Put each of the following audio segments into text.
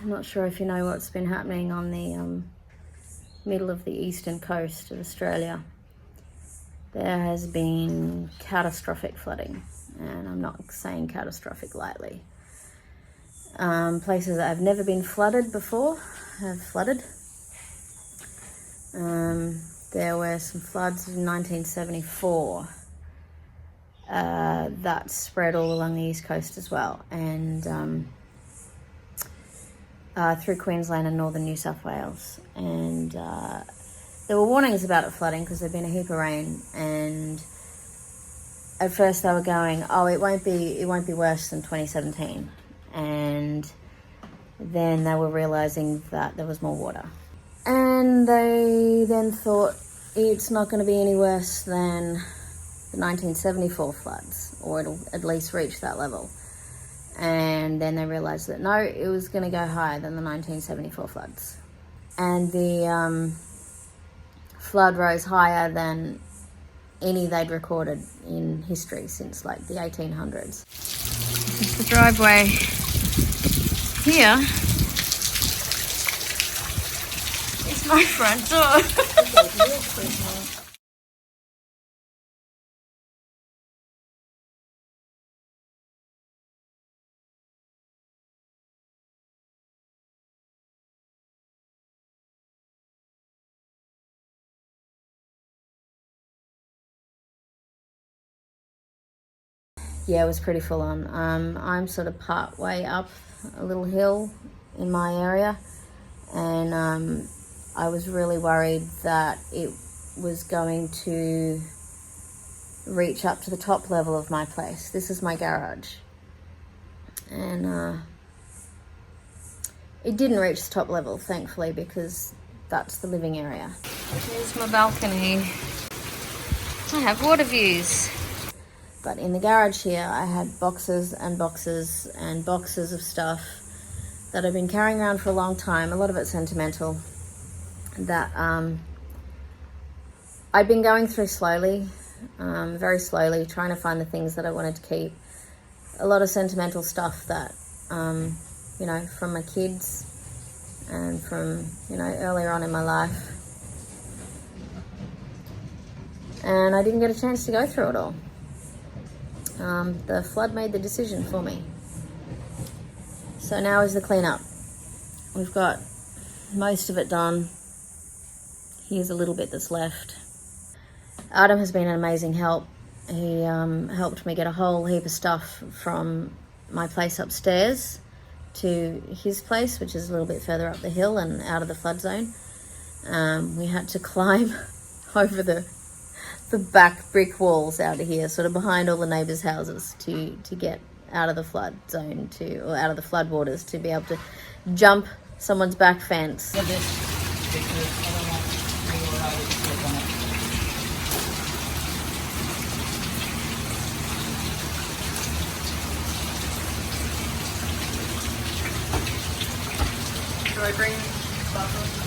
I'm not sure if you know what's been happening on the middle of the eastern coast of Australia. There has been catastrophic flooding, and I'm not saying catastrophic lightly. Places that have never been flooded before have flooded. There were some floods in 1974 that spread all along the east coast as well, and through Queensland and northern New South Wales. And there were warnings about it flooding because there'd been a heap of rain, and at first they were going, oh, it won't be worse than 2017. And then they were realising that there was more water. And they then thought it's not going to be any worse than the 1974 floods, or it'll at least reach that level. And then they realised that no, it was going to go higher than the 1974 floods. And the flood rose higher than any they'd recorded in history since like the 1800s. This is the driveway here. It's my front door. Yeah, it was pretty full on. I'm sort of part way up a little hill in my area, and I was really worried that it was going to reach up to the top level of my place. This is my garage, and it didn't reach the top level, thankfully, because that's the living area. Here's my balcony. I have water views. But in the garage here, I had boxes and boxes and boxes of stuff that I've been carrying around for a long time. A lot of it sentimental, that I'd been going through slowly, very slowly, trying to find the things that I wanted to keep. A lot of sentimental stuff that, you know, from my kids and from, you know, earlier on in my life. And I didn't get a chance to go through it all. The flood made the decision for me. So now is the cleanup. We've got most of it done. Here's a little bit that's left. Adam has been an amazing help. He helped me get a whole heap of stuff from my place upstairs to his place, which is a little bit further up the hill and out of the flood zone. We had to climb over the back brick walls out of here, sort of behind all the neighbours' houses, to get out of the flood zone, or out of the flood waters, to be able to jump someone's back fence. Should I bring buffalo?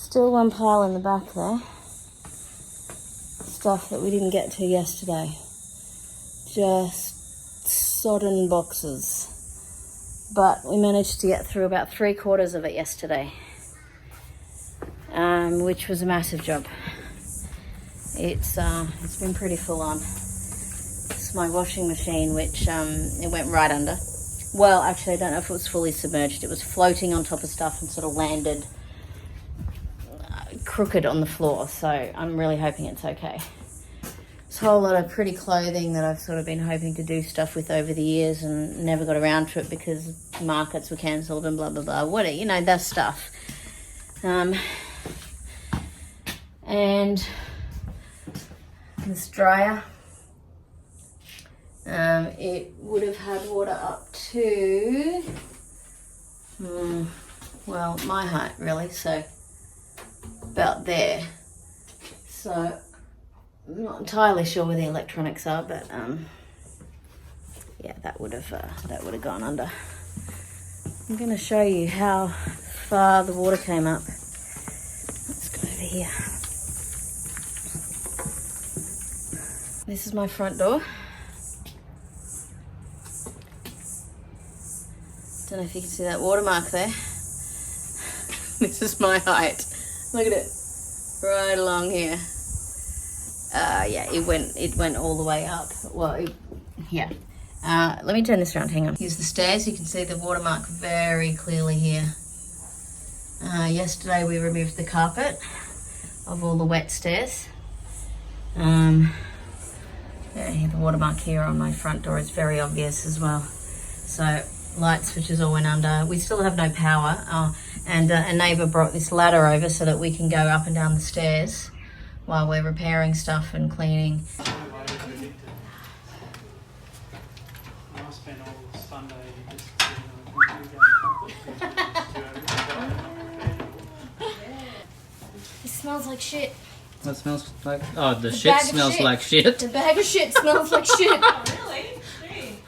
Still one pile in the back there. Stuff that we didn't get to yesterday. Just sodden boxes. But we managed to get through about 3/4 of it yesterday, which was a massive job. It's been pretty full on. It's my washing machine, which it went right under. Well, actually, I don't know if it was fully submerged. It was floating on top of stuff and sort of landed crooked on the floor. So I'm really hoping it's okay. There's a whole lot of pretty clothing that I've sort of been hoping to do stuff with over the years and never got around to it because markets were cancelled and blah, blah, blah. What, you know, that stuff. And this dryer, it would have had water up to, well, my height really, so about there. So I'm not entirely sure where the electronics are, but yeah, that would have gone under. I'm going to show you how far the water came up. Let's go over here. This is my front door. Don't know if you can see that watermark there. This is my height. Look at it, right along here. Yeah, it went all the way up. Well, yeah. Let me turn this around. Hang on. Here's the stairs. You can see the watermark very clearly here. Yesterday we removed the carpet of all the wet stairs. Yeah, the watermark here on my front door is very obvious as well. So light switches all went under. We still have no power. And a neighbour brought this ladder over so that we can go up and down the stairs while we're repairing stuff and cleaning. I spent all Sunday just sitting on a computer. It smells like shit. What smells like? Oh, the shit smells like shit. The bag of shit smells like shit. Oh, really? Gee.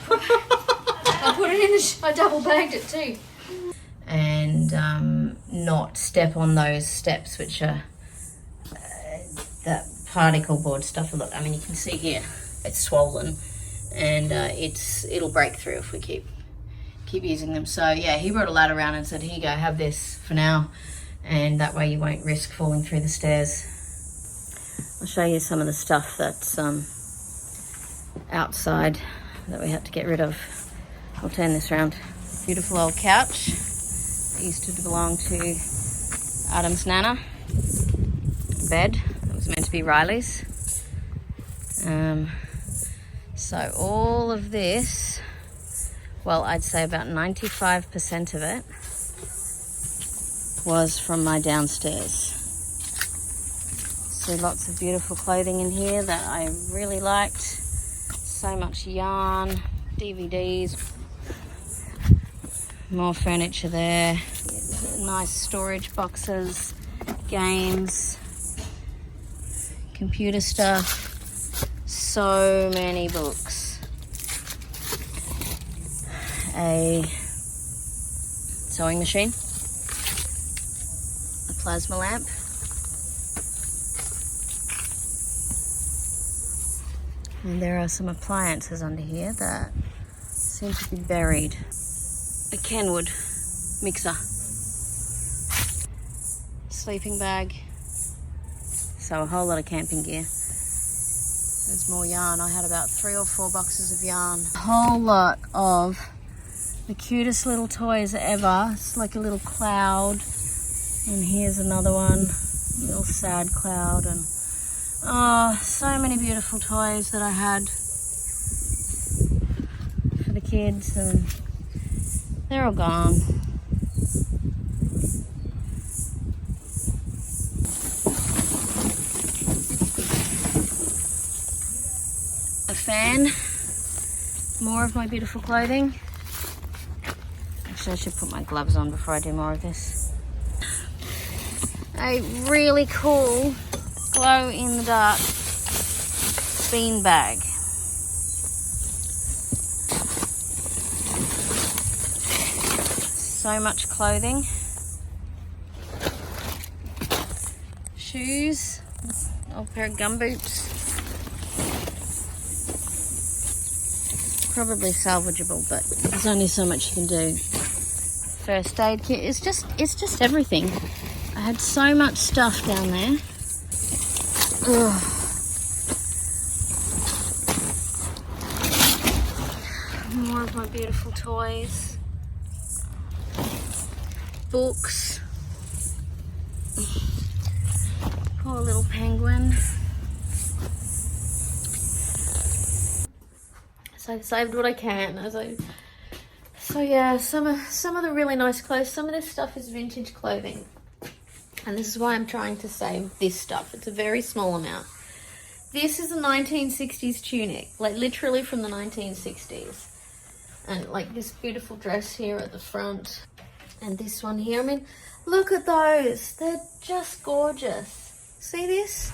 I put it in I double bagged it too. And not step on those steps, which are that particle board stuff. Look, I mean, you can see here it's swollen, and it'll break through if we keep using them. So yeah, he brought a ladder around and said, "Here you go, have this for now, and that way you won't risk falling through the stairs." I'll show you some of the stuff that's outside that we had to get rid of. I'll turn this around. Beautiful old couch. It used to belong to Adam's nana. Bed that was meant to be Riley's. So all of this, well, I'd say about 95% of it was from my downstairs. So lots of beautiful clothing in here that I really liked. So much yarn, DVDs, more furniture there, nice storage boxes, games, computer stuff, so many books, a sewing machine, a plasma lamp, and there are some appliances under here that seem to be buried. A Kenwood mixer, sleeping bag, so a whole lot of camping gear. There's more yarn. I had about 3 or 4 boxes of yarn. A whole lot of the cutest little toys ever. It's like a little cloud, and here's another one, a little sad cloud, and oh, so many beautiful toys that I had for the kids, and they're all gone. A fan, more of my beautiful clothing. Actually, I should put my gloves on before I do more of this. A really cool glow-in-the-dark bean bag. So much clothing. Shoes, old pair of gumboots. Probably salvageable, but there's only so much you can do. First aid kit. It's just everything. I had so much stuff down there. Ugh. More of my beautiful toys. Books. Poor little penguin. So I've saved what I can so yeah, some of the really nice clothes, some of this stuff is vintage clothing. And this is why I'm trying to save this stuff. It's a very small amount. This is a 1960s tunic, like literally from the 1960s. And like this beautiful dress here at the front. And this one here. I mean, look at those. They're just gorgeous. See this?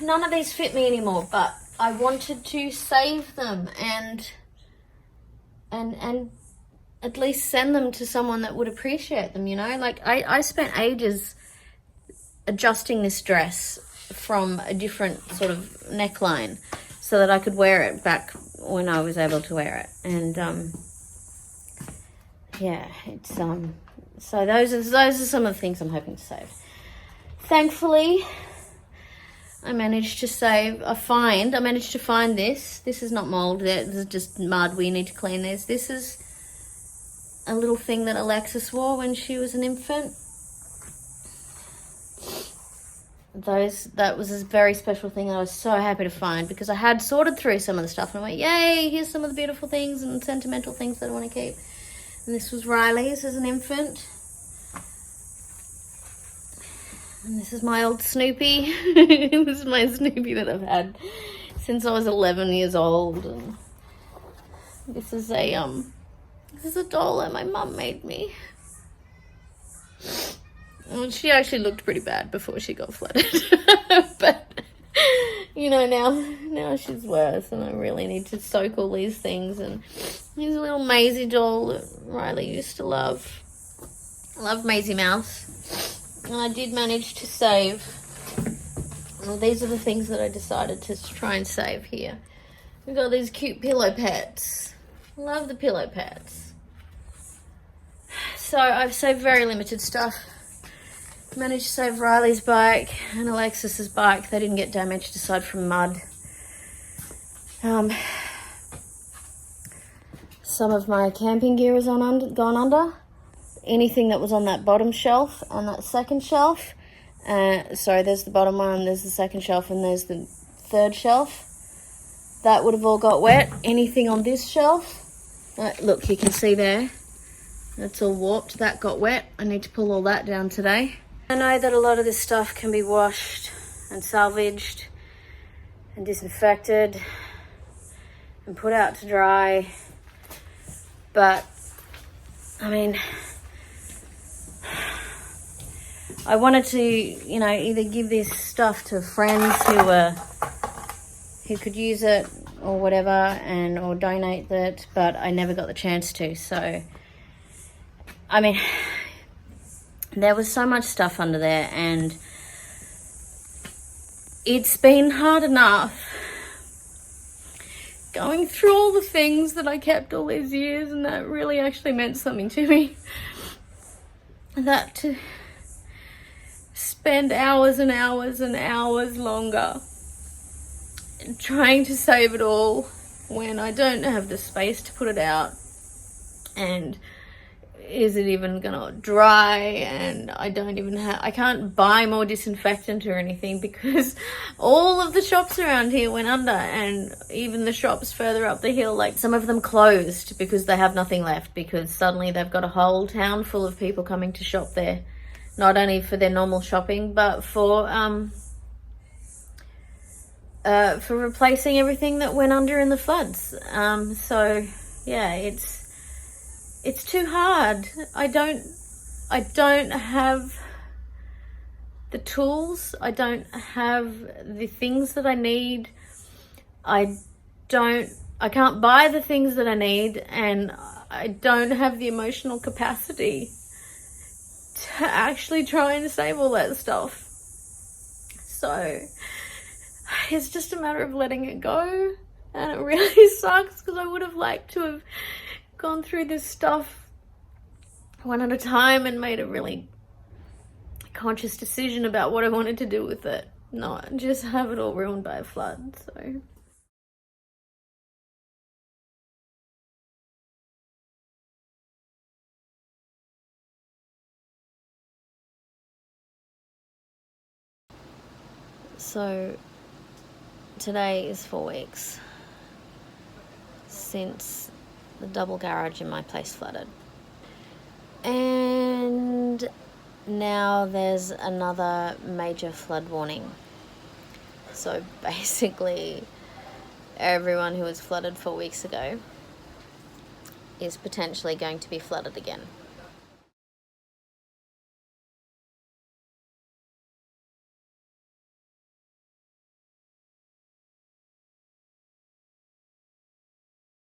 None of these fit me anymore, but I wanted to save them and at least send them to someone that would appreciate them, you know? Like, I spent ages adjusting this dress from a different sort of neckline so that I could wear it back when I was able to wear it. And, yeah, it's, so those are some of the things I'm hoping to save. Thankfully, I managed to find this. This is not mold, this is just mud. We need to clean this. This is a little thing that Alexis wore when she was an infant. That was a very special thing that I was so happy to find because I had sorted through some of the stuff and I went, yay, here's some of the beautiful things and sentimental things that I want to keep. And this was Riley's as an infant. And this is my old Snoopy. This is my Snoopy that I've had since I was 11 years old. And this is a doll that my mum made me. Well, she actually looked pretty bad before she got flooded. But, you know, now she's worse and I really need to soak all these things. And here's a little Maisie doll that Riley used to love. I love Maisie Mouse. And I did manage to save. Well, these are the things that I decided to try and save here. We've got these cute pillow pets. Love the pillow pets. So I've saved very limited stuff. Managed to save Riley's bike and Alexis's bike. They didn't get damaged aside from mud. Some of my camping gear has gone under. Anything that was on that bottom shelf, on that second shelf. Sorry, there's the bottom one, there's the second shelf, and there's the third shelf. That would have all got wet. Anything on this shelf, look, you can see there. That's all warped. That got wet. I need to pull all that down today. I know that a lot of this stuff can be washed and salvaged and disinfected and put out to dry. But, I mean, I wanted to, you know, either give this stuff to friends who could use it or whatever, or donate it, but I never got the chance to. So, I mean, there was so much stuff under there, and it's been hard enough going through all the things that I kept all these years, and that really actually meant something to me. That to spend hours and hours and hours longer trying to save it all when I don't have the space to put it out, and is it even gonna dry, and I can't buy more disinfectant or anything because all of the shops around here went under, and even the shops further up the hill, like some of them closed because they have nothing left, because suddenly they've got a whole town full of people coming to shop there, not only for their normal shopping but for replacing everything that went under in the floods. So yeah, it's too hard. I don't have the tools. I don't have the things that I need. I can't buy the things that I need, and I don't have the emotional capacity to actually try and save all that stuff. So it's just a matter of letting it go, and it really sucks because I would have liked to have gone through this stuff one at a time and made a really conscious decision about what I wanted to do with it. Not just have it all ruined by a flood, so... So, today is 4 weeks since the double garage in my place flooded. And now there's another major flood warning. So basically, everyone who was flooded 4 weeks ago is potentially going to be flooded again.